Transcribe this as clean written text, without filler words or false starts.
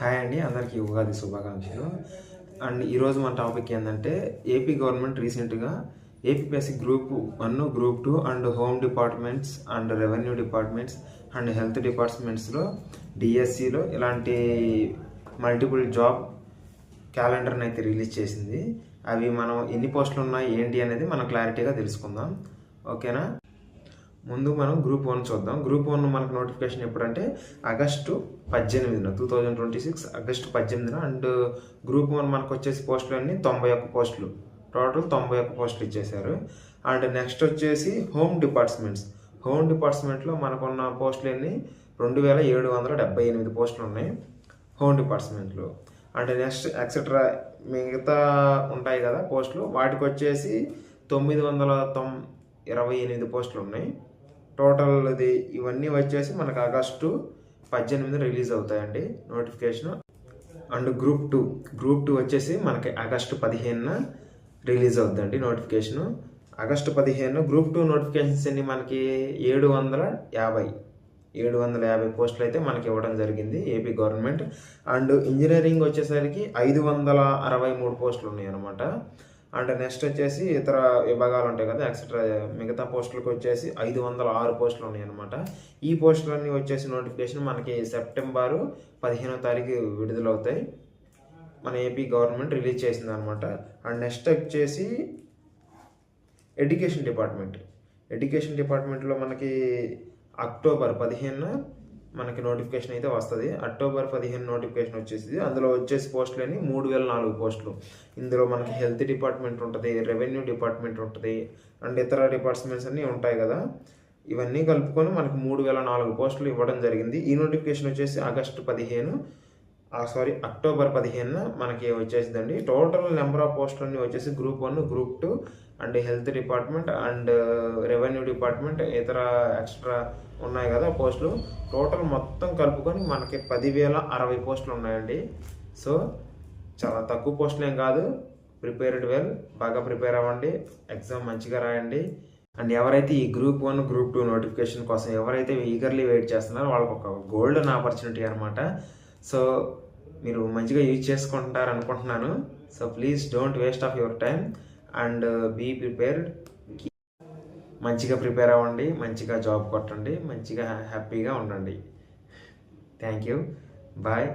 Hi అండి, అందరికీ ఉగాది శుభాకాంక్షలు. అండ్ ఈరోజు మన టాపిక్ ఏంటంటే ఏపీ గవర్నమెంట్ రీసెంట్గా APSC group 1, group 2 and home departments and revenue departments and health డిపార్ట్మెంట్స్లో డిఎస్సిలో ఇలాంటి మల్టిపుల్ జాబ్ క్యాలెండర్ని అయితే రిలీజ్ చేసింది. అవి మనం ఎన్ని పోస్టులు ఉన్నాయి ఏంటి అనేది మనం క్లారిటీగా తెలుసుకుందాం. ఓకేనా? ముందు మనం గ్రూప్ 1 చూద్దాం. గ్రూప్ 1 మనకు నోటిఫికేషన్ ఎప్పుడంటే ఆగస్టు 18న 2026 ఆగస్టు 18న. అండ్ గ్రూప్ 1 మనకు వచ్చేసి పోస్టులు అన్నీ 91 పోస్టులు, టోటల్ 91 పోస్టులు ఇచ్చేశారు. అండ్ నెక్స్ట్ వచ్చేసి హోమ్ డిపార్ట్మెంట్లో మనకున్న పోస్టులు అన్నీ 2778 పోస్టులు ఉన్నాయి హోమ్ డిపార్ట్మెంట్లో. అండ్ నెక్స్ట్ ఎక్సెట్రా మిగతా ఉంటాయి కదా పోస్టులు, వాటికి వచ్చేసి 928 పోస్టులు ఉన్నాయి టోటల్. ఇవన్నీ వచ్చేసి మనకు ఆగస్టు 18 రిలీజ్ అవుతాయండి నోటిఫికేషన్. అండ్ గ్రూప్ 2 వచ్చేసి మనకి ఆగస్టు 15న రిలీజ్ అవుతుందండి నోటిఫికేషను. ఆగస్టు 15 గ్రూప్ 2 నోటిఫికేషన్స్ అన్ని మనకి 750 పోస్టులు అయితే మనకి ఇవ్వడం జరిగింది ఏపీ గవర్నమెంట్. అండ్ ఇంజనీరింగ్ వచ్చేసరికి 563 పోస్టులు ఉన్నాయి అనమాట. అండ్ నెక్స్ట్ వచ్చేసి ఇతర విభాగాలు ఉంటాయి కదా, ఎక్సెట్రా మిగతా పోస్టులకు వచ్చేసి 506 పోస్టులు ఉన్నాయి అనమాట. ఈ పోస్టులన్నీ వచ్చేసి నోటిఫికేషన్ మనకి సెప్టెంబరు 15వ తారీఖు విడుదలవుతాయి. మన ఏపీ గవర్నమెంట్ రిలీజ్ చేసింది అనమాట. అండ్ నెక్స్ట్ వచ్చేసి ఎడ్యుకేషన్ డిపార్ట్మెంట్లో మనకి అక్టోబర్ 15న మనకి నోటిఫికేషన్ అయితే వస్తుంది. అక్టోబర్ 15 నోటిఫికేషన్ వచ్చేసి అందులో వచ్చేసి పోస్టులు అని 3004 పోస్టులు. ఇందులో మనకి హెల్త్ డిపార్ట్మెంట్ ఉంటుంది, రెవెన్యూ డిపార్ట్మెంట్ ఉంటుంది, అండ్ ఇతర డిపార్ట్మెంట్స్ అన్నీ ఉంటాయి కదా. ఇవన్నీ కలుపుకొని మనకి 3004 పోస్టులు ఇవ్వడం జరిగింది. ఈ నోటిఫికేషన్ వచ్చేసి అక్టోబర్ 15న మనకి వచ్చేసిందండి. టోటల్ నెంబర్ ఆఫ్ పోస్టులు అన్నీ వచ్చేసి group 1, group 2 and health department and revenue department ఇతర ఎక్స్ట్రా ఉన్నాయి కదా పోస్టులు, టోటల్ మొత్తం కలుపుకొని మనకి 10,060 పోస్టులు ఉన్నాయండి. సో చాలా తక్కువ పోస్టులు ఏం కాదు. ప్రిపేర్డ్ వెల్, బాగా ప్రిపేర్ అవ్వండి, ఎగ్జామ్ మంచిగా రాయండి. అండ్ ఎవరైతే ఈ గ్రూప్ 1, గ్రూప్ 2 నోటిఫికేషన్ కోసం ఎవరైతే ఈగర్లీ వెయిట్ చేస్తున్నారో వాళ్ళకి ఒక గోల్డెన్ ఆపర్చునిటీ అనమాట. సో మీరు మంచిగా యూజ్ చేసుకుంటారు అనుకుంటున్నాను. So please don't waste of your time and be prepared. మంచిగా ప్రిపేర్ అవ్వండి, మంచిగా జాబ్ కొట్టండి, మంచిగా హ్యాపీగా ఉండండి. Thank you, bye.